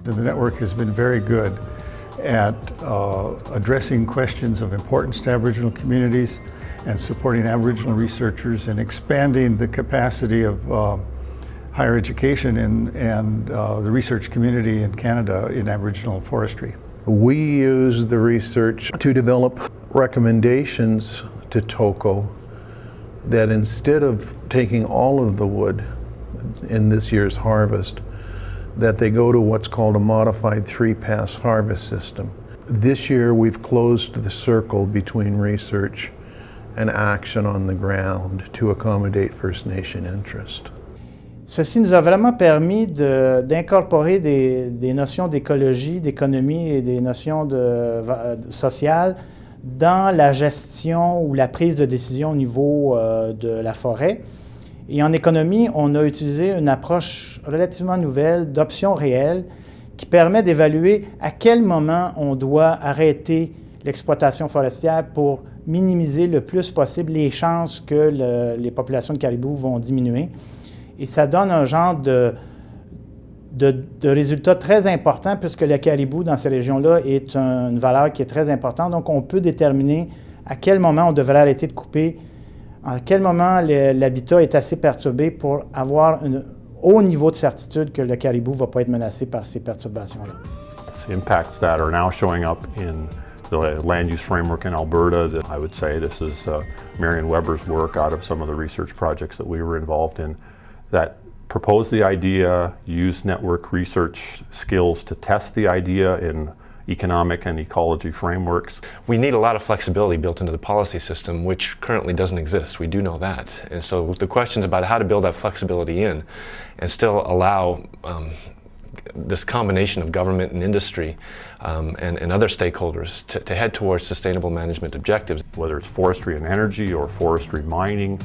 The network has been very good at addressing questions of importance to Aboriginal communities and supporting Aboriginal researchers and expanding the capacity of higher education and the research community in Canada in Aboriginal forestry. We use the research to develop recommendations to TOCO that instead of taking all of the wood in this year's harvest, that they go to what's called a modified 3-pass harvest system. This year we've closed the circle between research and action on the ground to accommodate First Nation interest. Ceci nous a vraiment permis d'incorporer des notions d'écologie, d'économie et des notions sociales dans la gestion ou la prise de décision au niveau de la forêt. Et en économie, on a utilisé une approche relativement nouvelle d'options réelles qui permet d'évaluer à quel moment on doit arrêter l'exploitation forestière pour minimiser le plus possible les chances que les populations de caribous vont diminuer. Et ça donne un genre de résultat très important puisque le caribou dans ces régions-là est une valeur qui est très importante. Donc, on peut déterminer à quel moment on devrait arrêter de couper, à quel moment l'habitat est assez perturbé pour avoir un haut niveau de certitude que le caribou ne va pas être menacé par ces perturbations-là. Impacts that are now showing up in the land use framework in Alberta. I would say this is Marion Weber's work out of some of the research projects that we were involved in that proposed the idea, used network research skills to test the idea in economic and ecology frameworks. We need a lot of flexibility built into the policy system, which currently doesn't exist. We do know that. And so the questions about how to build that flexibility in and still allow this combination of government and industry and other stakeholders to head towards sustainable management objectives. Whether it's forestry and energy or forestry mining,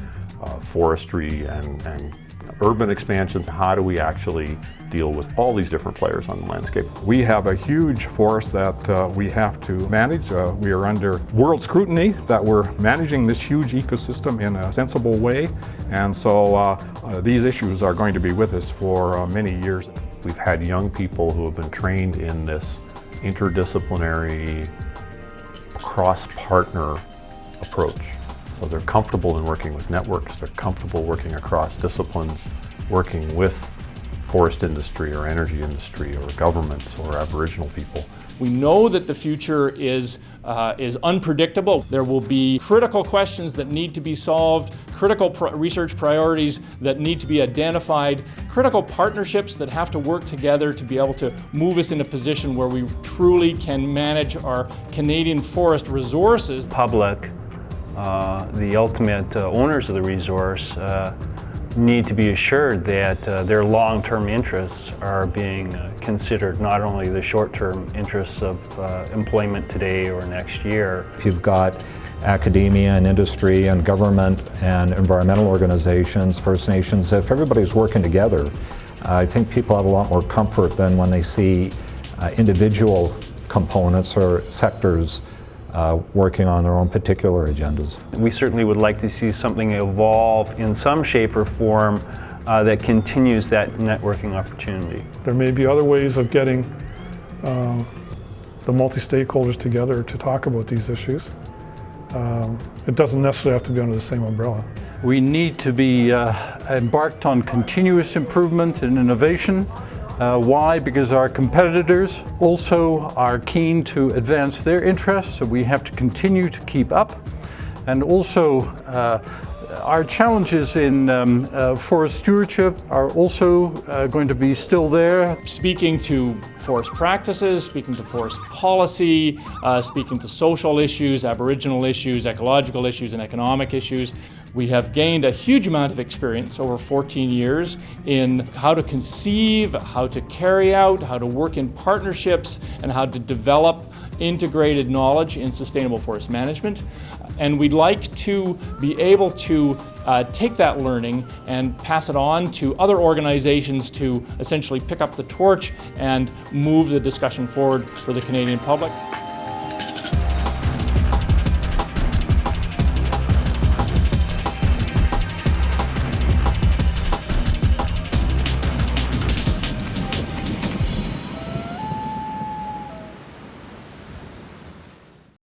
forestry and urban expansion, how do we actually deal with all these different players on the landscape? We have a huge forest that we have to manage. We are under world scrutiny that we're managing this huge ecosystem in a sensible way, and so these issues are going to be with us for many years. We've had young people who have been trained in this interdisciplinary, cross-partner approach. So they're comfortable in working with networks, they're comfortable working across disciplines, working with forest industry or energy industry or governments or Aboriginal people. We know that the future is unpredictable. There will be critical questions that need to be solved, critical research priorities that need to be identified, critical partnerships that have to work together to be able to move us in a position where we truly can manage our Canadian forest resources. Public, the ultimate owners of the resource, need to be assured that their long-term interests are being considered, not only the short-term interests of employment today or next year. If you've got academia and industry and government and environmental organizations, First Nations, if everybody's working together, I think people have a lot more comfort than when they see individual components or sectors working on their own particular agendas. We certainly would like to see something evolve in some shape or form that continues that networking opportunity. There may be other ways of getting the multi-stakeholders together to talk about these issues. It doesn't necessarily have to be under the same umbrella. We need to be embarked on continuous improvement and innovation. Why? Because our competitors also are keen to advance their interests, so we have to continue to keep up. And also, our challenges in forest stewardship are also going to be still there. Speaking to forest practices, speaking to forest policy, speaking to social issues, Aboriginal issues, ecological issues, and economic issues. We have gained a huge amount of experience over 14 years in how to conceive, how to carry out, how to work in partnerships, and how to develop integrated knowledge in sustainable forest management. And we'd like to be able to take that learning and pass it on to other organizations to essentially pick up the torch and move the discussion forward for the Canadian public.